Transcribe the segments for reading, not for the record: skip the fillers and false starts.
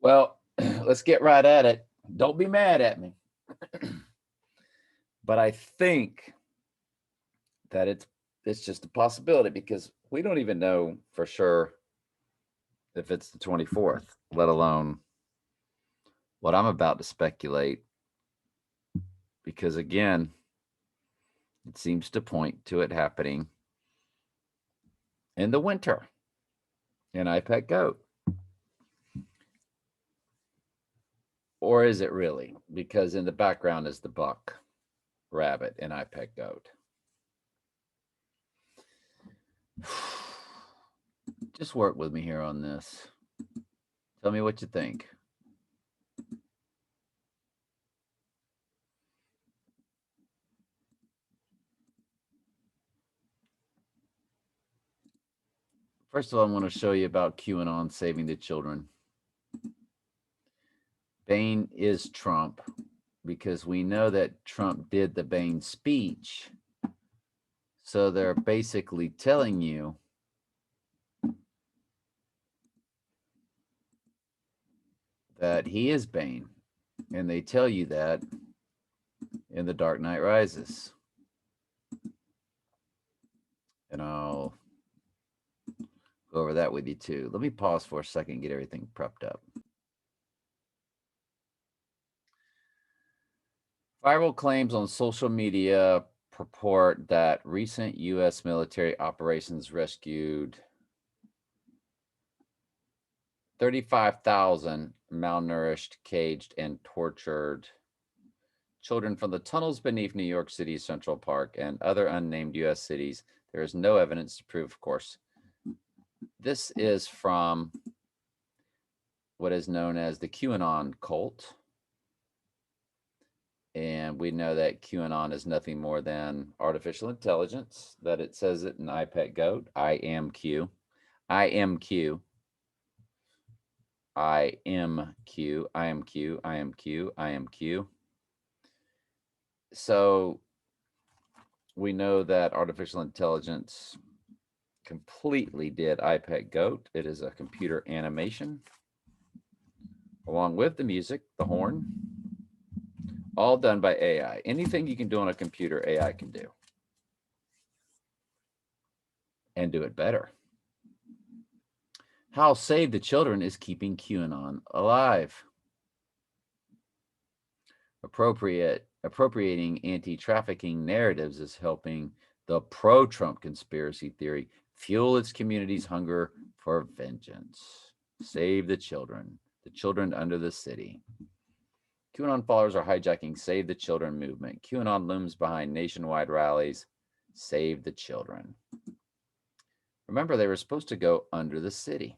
Well, let's get right at it. Don't be mad at me. But I think that it's just a possibility because we don't even know for sure if it's the 24th, let alone what I'm about to speculate. Because again, it seems to point to it happening in the winter in iPet Goat. Or is it really? Because in the background is the buck rabbit in iPet Goat. Just work with me here on this. Tell me what you think. First of all, I want to show you about QAnon saving the children. Bane is Trump because we know that Trump did the Bane speech. So they're basically telling you that he is Bane. And they tell you that in The Dark Knight Rises. And I'll go over that with you too. Let me pause for a second and get everything prepped up. Viral claims on social media purport that recent U.S. military operations rescued 35,000 malnourished, caged, and tortured children from the tunnels beneath New York City's Central Park and other unnamed U.S. cities. There is no evidence to prove, of course. This is from what is known as the QAnon cult. And we know that QAnon is nothing more than artificial intelligence, that it says it in iPet Goat. I am Q. I am Q. I am Q. I am Q. I am Q. I am Q. So we know that artificial intelligence completely did iPet Goat. It is a computer animation along with the music, the horn, all done by AI. Anything you can do on a computer, AI can do. And do it better. How Save the Children is keeping QAnon alive. Appropriating anti-trafficking narratives is helping the pro-Trump conspiracy theory fuel its community's hunger for vengeance. Save the children under the city. QAnon followers are hijacking Save the Children movement. QAnon looms behind nationwide rallies. Save the children. Remember, they were supposed to go under the city.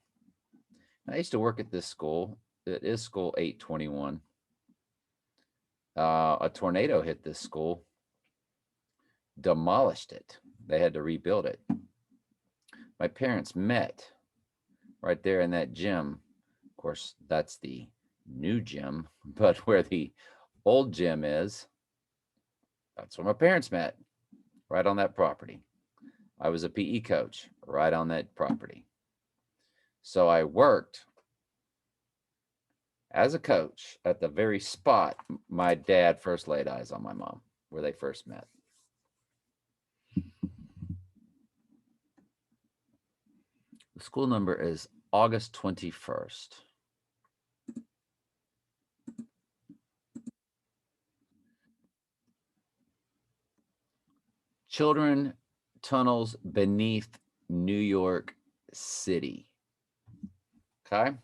I used to work at this school. It is school 821. A tornado hit this school, demolished it. They had to rebuild it. My parents met right there in that gym. Of course, that's the new gym, but where the old gym is, that's where my parents met, right on that property. I was a PE coach right on that property. So I worked as a coach at the very spot my dad first laid eyes on my mom, where they first met. The school number is August 21st. Children tunnels beneath New York City. Okay.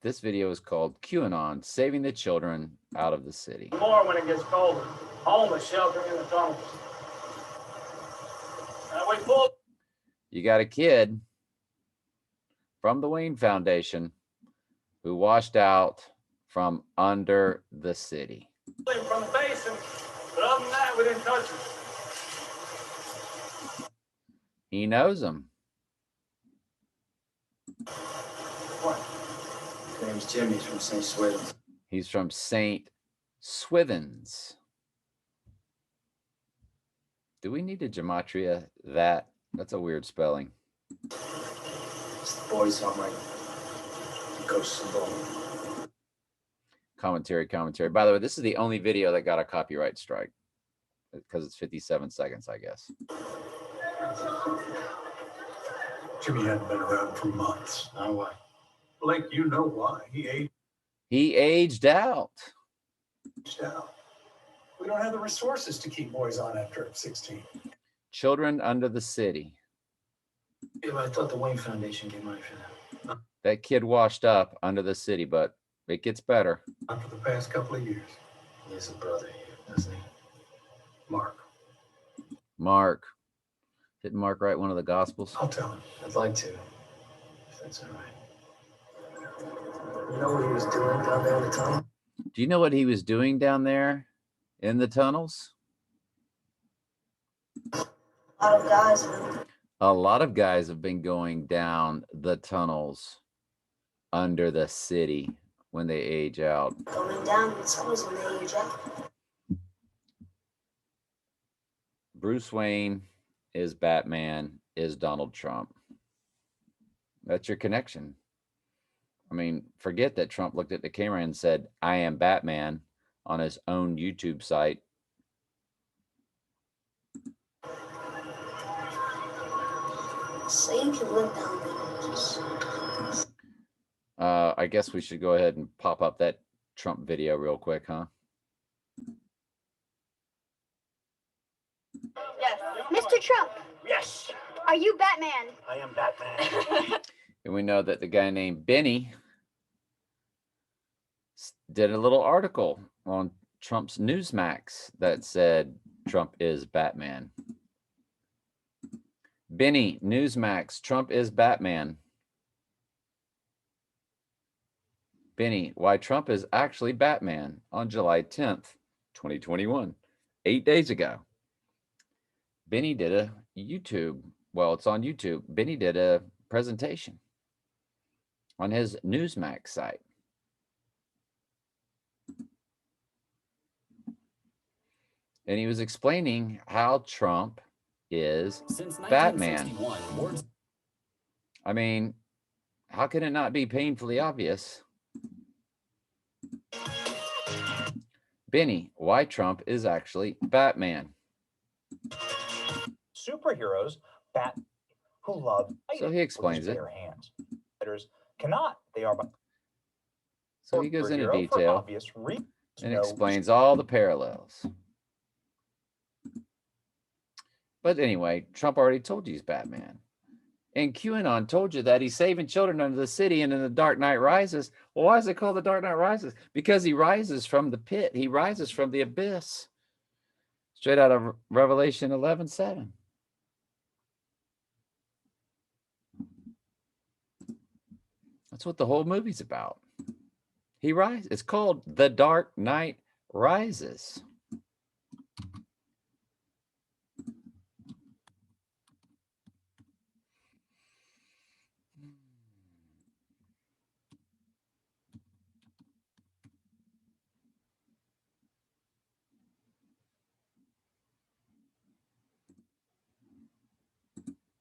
This video is called QAnon Saving the Children Out of the City. More when it gets colder. Homeless sheltering in the tunnels. You got a kid from the Wayne Foundation who washed out from under the city. From the basin, but other than that, we didn't touch him. He knows him. What? His name's Jimmy. He's from St. Swithin's. He's from St. Swithin's. Do we need to gematria that? That's a weird spelling. It's the boys, so I'm like the ghosts of bone. Commentary. By the way, this is the only video that got a copyright strike because it's 57 seconds, I guess. Jimmy hadn't been around for months. Now why? Blake, you know why. He aged out. aged out. We don't have the resources to keep boys on after 16. Children Under the City. Yeah, but I thought the Wayne Foundation gave money for that. That kid washed up under the city, but it gets better. Not for the past couple of years. He has a brother here, doesn't he? Mark. Didn't Mark write one of the Gospels? I'll tell him. I'd like to, if that's all right. You know what he was doing down there in the tunnel? Do you know what he was doing down there in the tunnels? A lot of guys have been going down the tunnels under the city when they age out. Going down the tunnels when they age out. Bruce Wayne is Batman, is Donald Trump. That's your connection. I mean, forget that Trump looked at the camera and said, "I am Batman" on his own YouTube site. So you can live down there. I guess we should go ahead and pop up that Trump video real quick, huh? Yes. Mr. Trump, Yes, are you Batman? I am Batman. And we know that the guy named Benny did a little article on Trump's Newsmax that said Trump is Batman. Benny, Newsmax, Trump is Batman. Benny, why Trump is actually Batman on July 10th, 2021, 8 days ago. Benny did a YouTube, well, it's on YouTube. Benny did a presentation on his Newsmax site. And he was explaining how Trump is Batman. I mean, how can it not be painfully obvious? Benny, why Trump is actually Batman. Superheroes who love So he explains it. their hands. Fighters cannot. They are. So he goes into Superhero, for detail obvious reasons, and no explains all the parallels. But anyway, Trump already told you he's Batman. And QAnon told you that he's saving children under the city and in The Dark Knight Rises. Well, why is it called The Dark Knight Rises? Because he rises from the pit. He rises from the abyss. Straight out of Revelation 11:7. That's what the whole movie's about. He rises. It's called The Dark Knight Rises.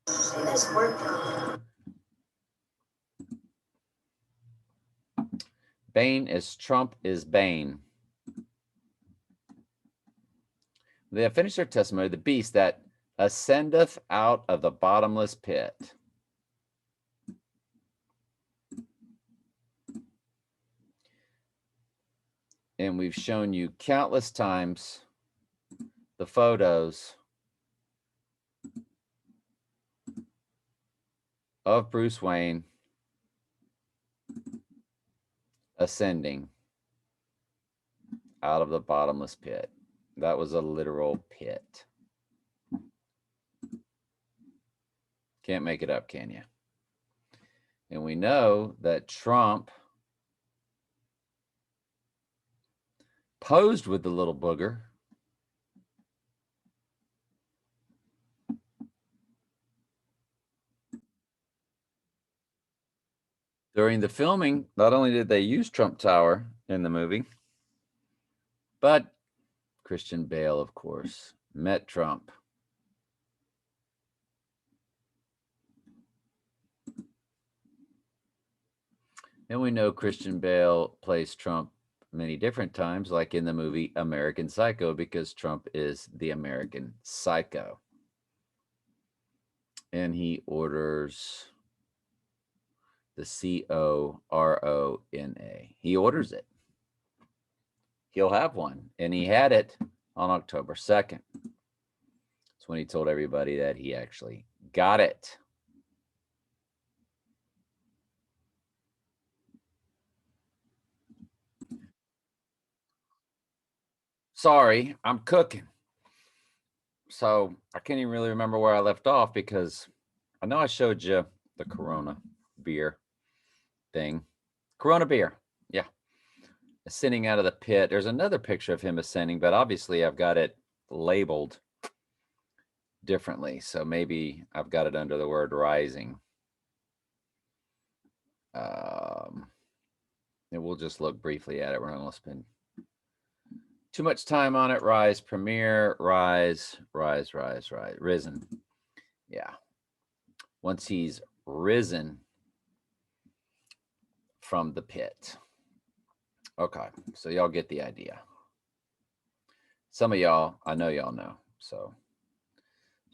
Say this word down there. Bane is Trump is Bane. They have finished their testimony, the beast that ascendeth out of the bottomless pit. And we've shown you countless times the photos of Bruce Wayne ascending out of the bottomless pit. That was a literal pit. Can't make it up, can you? And we know that Trump posed with the little booger. During the filming, not only did they use Trump Tower in the movie, but Christian Bale, of course, met Trump. And we know Christian Bale plays Trump many different times, like in the movie American Psycho, because Trump is the American Psycho. And he orders the CORONA. He orders it. He'll have one. And he had it on October 2nd. That's when he told everybody that he actually got it. Sorry, I'm cooking. So I can't even really remember where I left off because I know I showed you the Corona beer thing. Corona beer. Yeah. Ascending out of the pit. There's another picture of him ascending, but obviously I've got it labeled differently. So maybe I've got it under the word rising. And we'll just look briefly at it. We're not going to spend too much time on it. Rise, premiere, rise, rise, rise, rise, risen. Yeah. Once he's risen from the pit. Okay. So y'all get the idea. Some of y'all, I know y'all know. So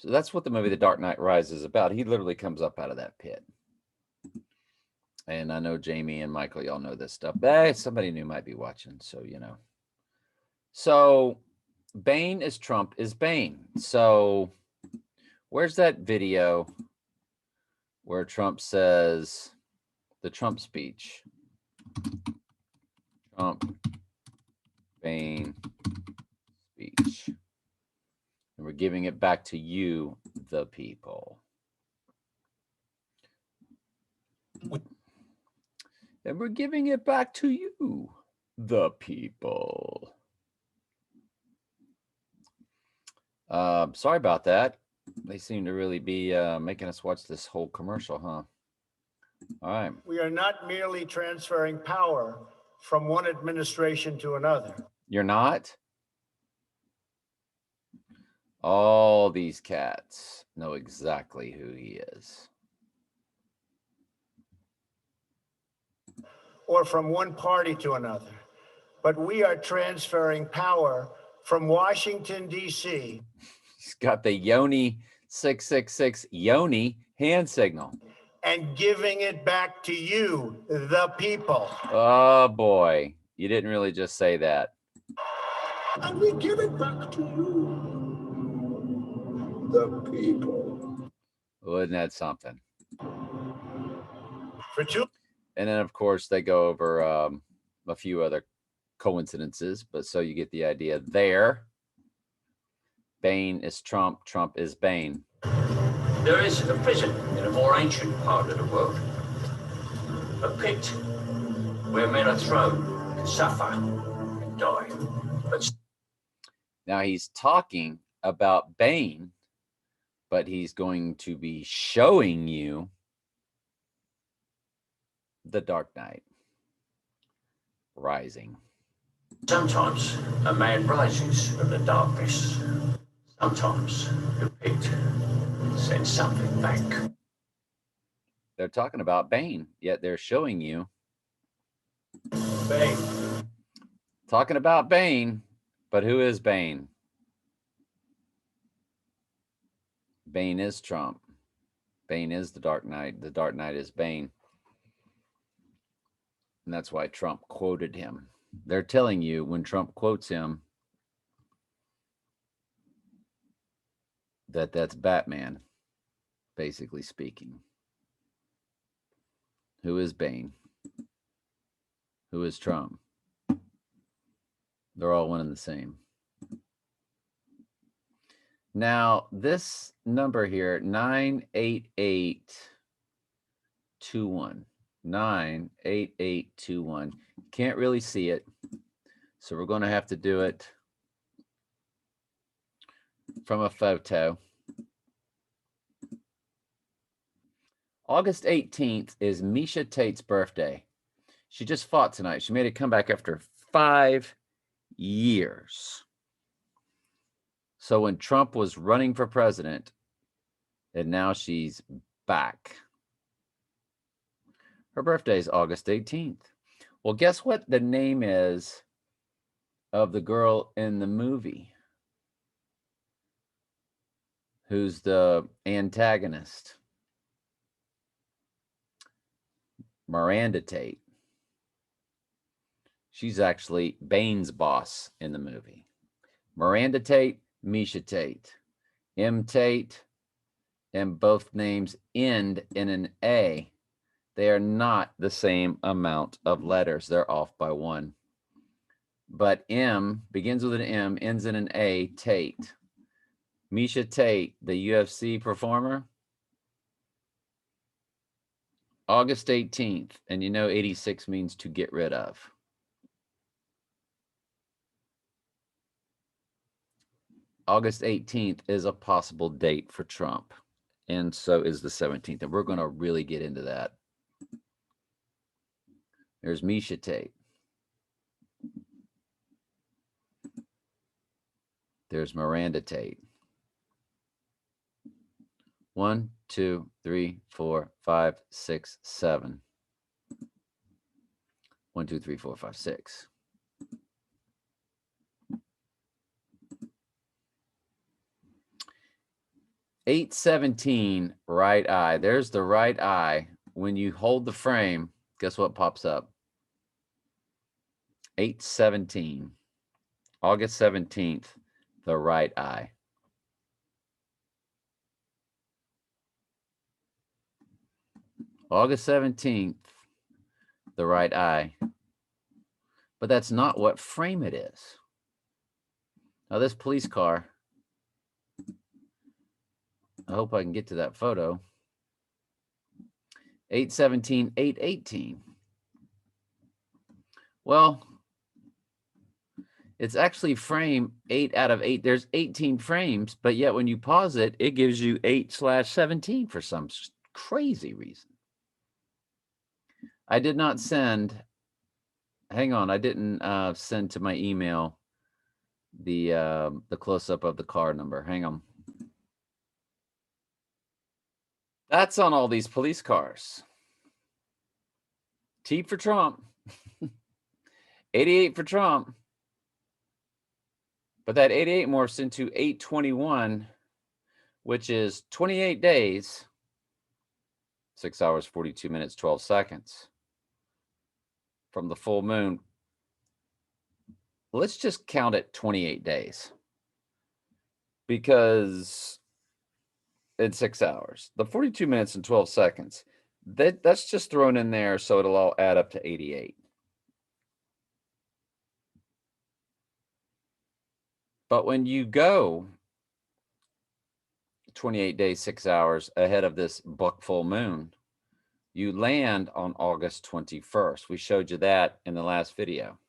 that's what the movie The Dark Knight Rises is about. He literally comes up out of that pit. And I know Jamie and Michael, y'all know this stuff. But somebody new might be watching, so you know. So Bane is Trump is Bane. So where's that video where Trump says the Trump speech? Trump, Bane speech. And we're giving it back to you, the people. And we're giving it back to you, the people. Sorry about that. They seem to really be making us watch this whole commercial, huh? All right. We are not merely transferring power from one administration to another. You're not? All these cats know exactly who he is. Or from one party to another. But we are transferring power from Washington, D.C. He's got the Yoni 666 Yoni hand signal. And giving it back to you, the people. Oh, boy. You didn't really just say that. And we give it back to you, the people. Wasn't that something? For two. And then, of course, they go over a few other coincidences, but so you get the idea there. Bane is Trump, Trump is Bane. There is a prison in a more ancient part of the world. A pit where men are thrown to suffer and die. But now he's talking about Bane, but he's going to be showing you the Dark Knight rising. sometimes a man rises from the darkness. Sometimes the pit sends something back. They're talking about Bane, yet they're showing you Bane. talking about Bane, but who is Bane? Bane is Trump. Bane is the Dark Knight. The Dark Knight is Bane. And that's why Trump quoted him. They're telling you when Trump quotes him that that's Batman, basically speaking. Who is Bane? Who is Trump? They're all one and the same. Now, this number here, 98821. 98821. Can't really see it. So we're going to have to do it from a photo. August 18th is Misha Tate's birthday. She just fought tonight. She made a comeback after 5 years. So when Trump was running for president, and now she's back. Her birthday is August 18th. Well, guess what the name is of the girl in the movie who's the antagonist? Miranda Tate. She's actually Bane's boss in the movie. Miranda Tate, Misha Tate. M. Tate, and both names end in an A. They are not the same amount of letters. They're off by one. But M begins with an M, ends in an A, Tate. Misha Tate, the UFC performer, August 18th. And you know 86 means to get rid of. August 18th is a possible date for Trump. And so is the 17th. And we're going to really get into that. There's Misha Tate. There's Miranda Tate. 1, 2, 3, 4, 5, 6, 7. 1, 2, 3, 4, 5, 6. $817 right eye. There's the right eye. When you hold the frame, guess what pops up? 817. August 17th, the right eye. August 17th, the right eye. But that's not what frame it is. Now this police car, I hope I can get to that photo. 817, 818. Well, it's actually frame 8 out of 8. There's 18 frames, but yet when you pause it, it gives you 8/17 for some crazy reason. I did not send, hang on, I didn't send to my email the close-up of the car number. Hang on. That's on all these police cars. T for Trump. 88 for Trump. But that 88 morphs into 821, which is 28 days, 6 hours, 42 minutes, 12 seconds from the full moon. Let's just count it 28 days because in 6 hours, the 42 minutes and 12 seconds, that's just thrown in there so it'll all add up to 88. But when you go 28 days, 6 hours ahead of this buck full moon, you land on August 21st. We showed you that in the last video.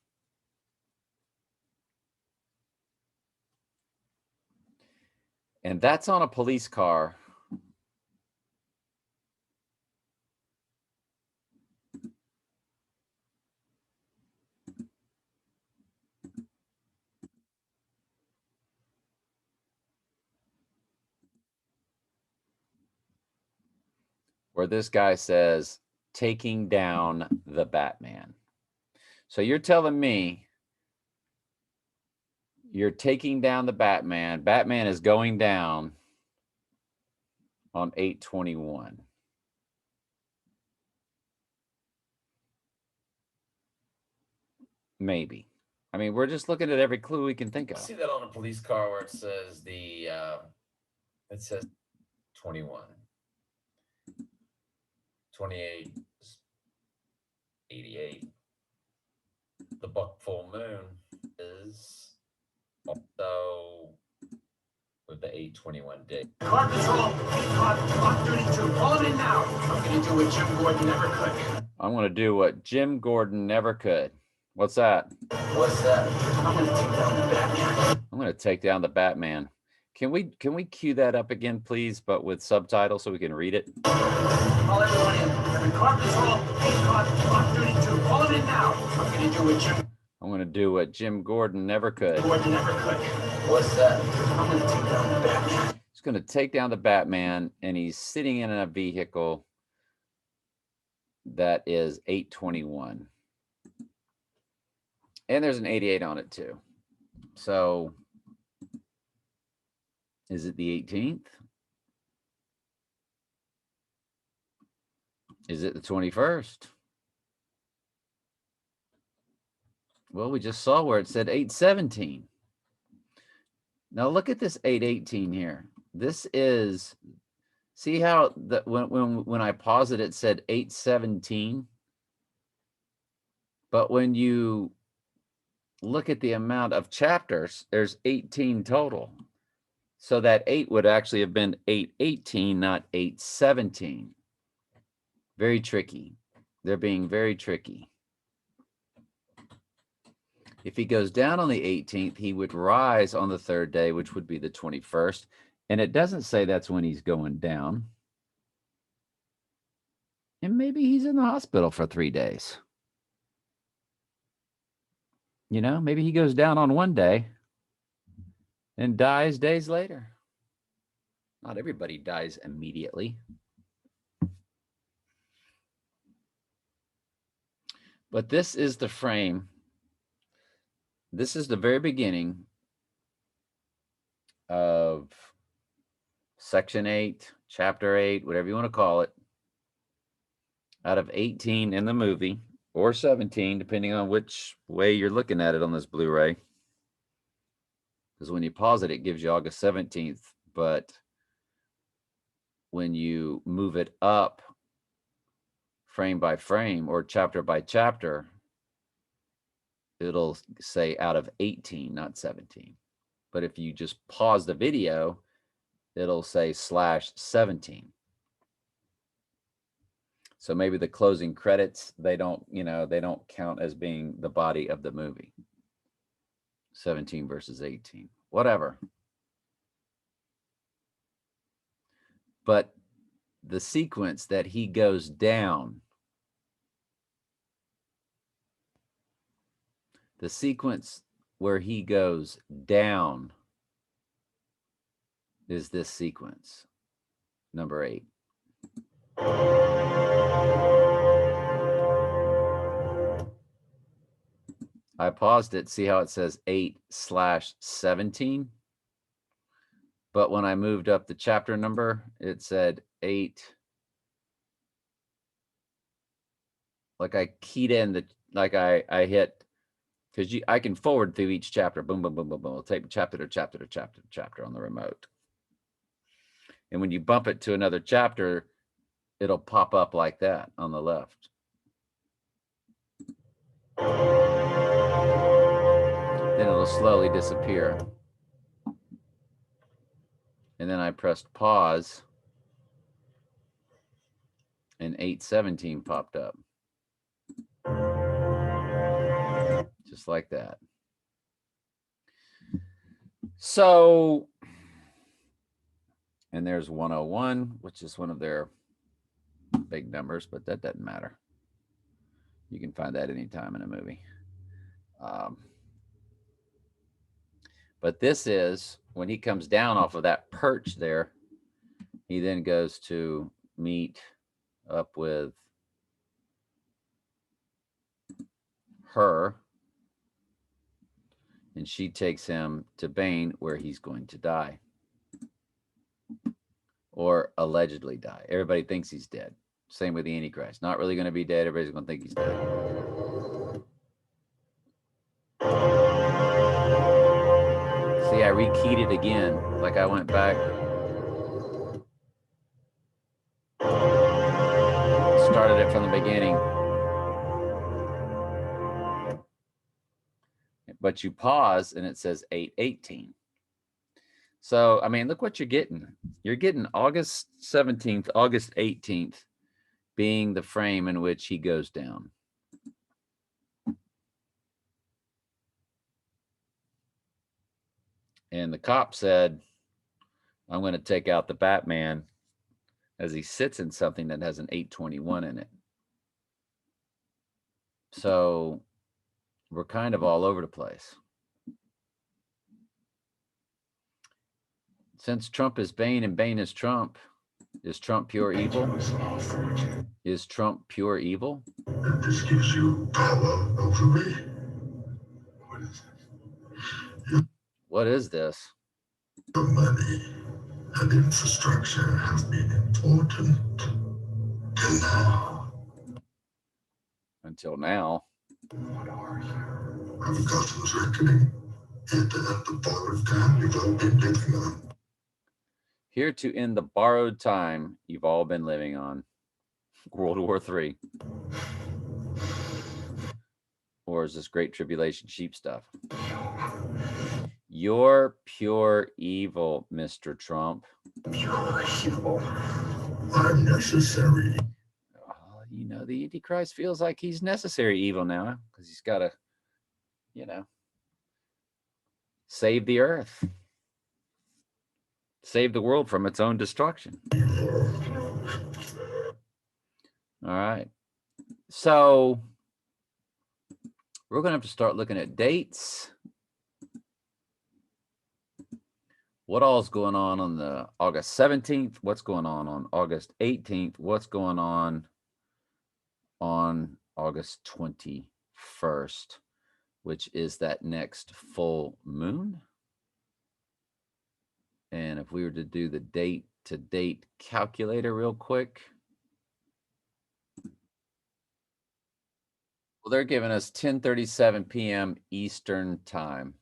And that's on a police car. Where this guy says, taking down the Batman. So you're telling me you're taking down the Batman. Batman is going down on 8/21. Maybe. I mean, we're just looking at every clue we can think of. See that on a police car where it says it says 21. 28 is 88. The buck full moon is also with the 8/21 day. Car patrol, clock 32, call it in now. I'm gonna do what Jim Gordon never could. I'm going to do what Jim Gordon never could. What's that? What's that? I'm gonna take down the Batman. I'm going to take down the Batman. Can we cue that up again, please, but with subtitles so we can read it? Call everyone in. Every car patrol, clock 32, call it in now. I'm gonna do what Jim Gordon never could. Gordon never could. What's that? I'm gonna take down the Batman. He's going to take down the Batman, and he's sitting in a vehicle that is 821. And there's an 88 on it too. So is it the 18th? Is it the 21st? Well, we just saw where it said 817. Now look at this 818 here. This is, see how that when I paused it, it said 817. But when you look at the amount of chapters, there's 18 total. So that 8 would actually have been 818, not 817. Very tricky. They're being very tricky. If he goes down on the 18th, he would rise on the third day, which would be the 21st. And it doesn't say that's when he's going down. And maybe he's in the hospital for 3 days. You know, maybe he goes down on one day and dies days later. Not everybody dies immediately. But this is the frame. This is the very beginning of section 8, chapter 8, whatever you want to call it, out of 18 in the movie, or 17, depending on which way you're looking at it on this Blu-ray. Because when you pause it, it gives you August 17th. But when you move it up frame by frame or chapter by chapter, it'll say out of 18, not 17. But if you just pause the video, it'll say /17. So maybe the closing credits, they don't count as being the body of the movie. 17 versus 18, whatever. But the sequence that he goes down, the sequence where he goes down is this sequence, number 8. I paused it, see how it says 8/17? But when I moved up the chapter number, it said 8. Like I keyed in the, like I hit, because I can forward through each chapter. Boom, boom, boom, boom, boom. I'll take chapter to chapter to chapter to chapter on the remote. And when you bump it to another chapter, it'll pop up like that on the left. Then it'll slowly disappear. And then I pressed pause, and 817 popped up. Just like that. So, and there's 101, which is one of their big numbers, but that doesn't matter. You can find that anytime in a movie. But this is when he comes down off of that perch there, he then goes to meet up with her, and she takes him to Bain, where he's going to die, or allegedly die. Everybody thinks he's dead. Same with the Antichrist. Not really going to be dead. Everybody's going to think he's dead. See, I rekeyed it again. Like I went back. Started it from the beginning. But you pause and it says 8/18. So, I mean, look what you're getting. You're getting August 17th, August 18th being the frame in which he goes down. And the cop said, I'm going to take out the Batman as he sits in something that has an 821 in it. So we're kind of all over the place. Since Trump is Bane and Bane is Trump, Is Trump pure evil? Is Trump pure evil? And this gives you power over me. What is it? What is this? Your money and infrastructure have been important till now. Until now. What are you? I've forgotten's reckoning. Here to end the borrowed time you've all been living on. Here to end the borrowed time you've all been living on. World War III. Or is this Great Tribulation sheep stuff? You're pure evil, Mr. Trump. Pure evil. I'm necessary. Oh, you know, the Antichrist feels like he's necessary evil now because he's got to, you know, save the earth. Save the world from its own destruction. All right. So we're going to have to start looking at dates. What all's going on the August 17th? What's going on August 18th? What's going on August 21st, which is that next full moon? And if we were to do the date to date calculator real quick, well, they're giving us 10:37 p.m. Eastern time.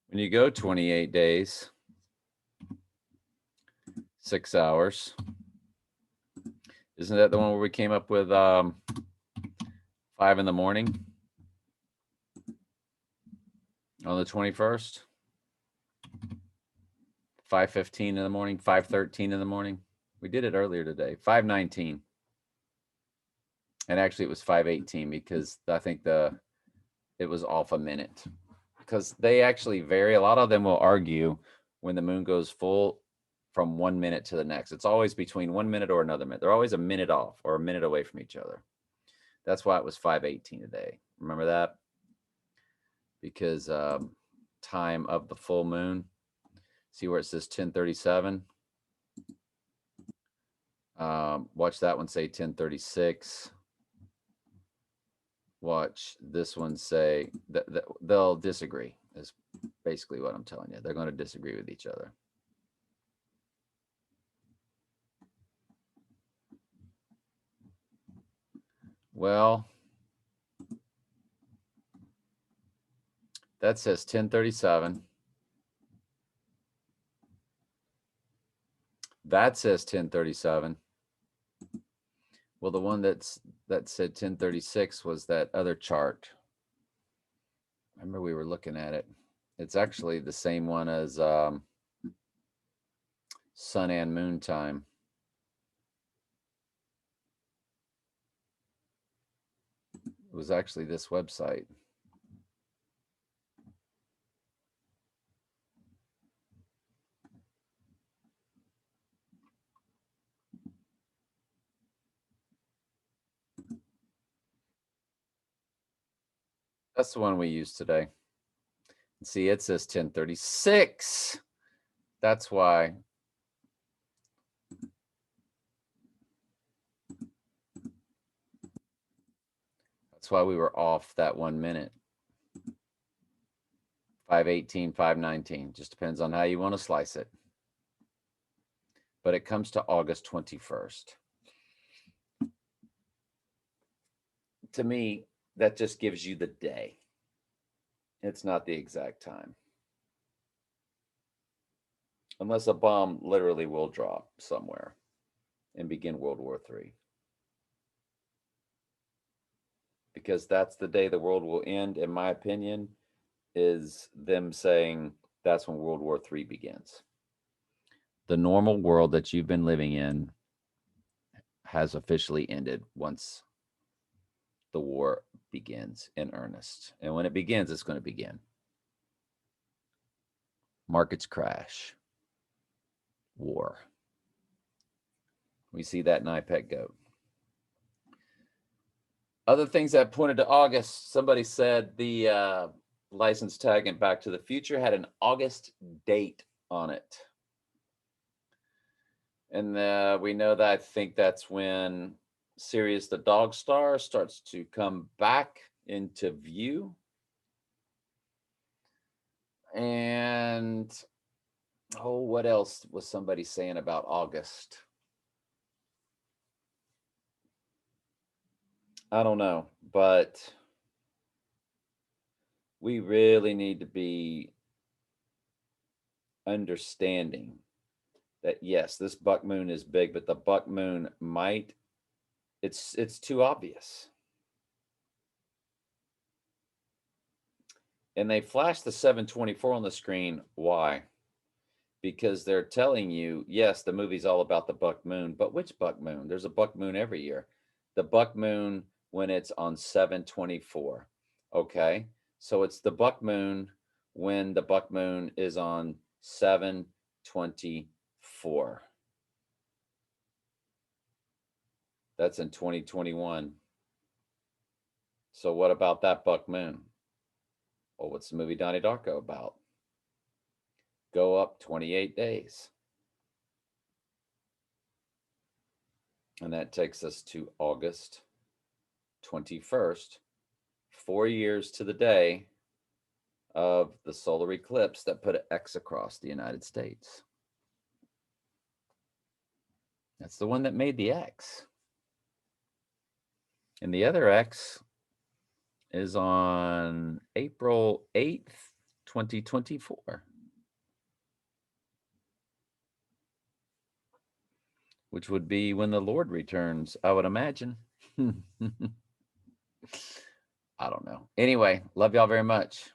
When you go 28 days, 6 hours, isn't that the one where we came up with 5 in the morning on the 21st? 5:15 in the morning, 5:13 in the morning. We did it earlier today, 5:19. And actually it was 5:18 because I think it was off a minute. Because they actually vary. A lot of them will argue when the moon goes full from 1 minute to the next. It's always between 1 minute or another minute. They're always a minute off or a minute away from each other. That's why it was 5:18 today. Remember that? Because time of the full moon. See where it says 10:37? Watch that one say 10:36. Watch this one say that they'll disagree is basically what I'm telling you. They're going to disagree with each other. Well, that says 10:37. That says 10:37. Well, the one that said 10:36 was that other chart. Remember we were looking at it. It's actually the same one as sun and moon time. It was actually this website. That's the one we used today. See, it says 10:36. That's why. That's why we were off that 1 minute. 5:18, 5:19. Just depends on how you want to slice it. But it comes to August 21st. To me, that just gives you the day. It's not the exact time. Unless a bomb literally will drop somewhere and begin World War III. Because that's the day the world will end, in my opinion, is them saying that's when World War III begins. The normal world that you've been living in has officially ended once the war begins in earnest. And when it begins, it's going to begin. Markets crash. war. We see that in iPet Goat. Other things that pointed to August, somebody said the license tag in Back to the Future had an August date on it. And we know that I think that's when Sirius the Dog Star starts to come back into view. And, oh, what else was somebody saying about August? I don't know, but we really need to be understanding that, yes, this buck moon is big, but the buck moon might, it's too obvious. And they flash the 724 on the screen. Why? Because they're telling you, yes, the movie's all about the buck moon, but which buck moon? There's a buck moon every year. The buck moon when it's on 724. Okay. So it's the buck moon when the buck moon is on 724. That's in 2021. So what about that buck moon? Well, what's the movie Donnie Darko about? Go up 28 days. And that takes us to August 21st, 4 years to the day of the solar eclipse that put an X across the United States. That's the one that made the X. And the other X is on April 8th, 2024. Which would be when the Lord returns, I would imagine. I don't know. Anyway, love y'all very much.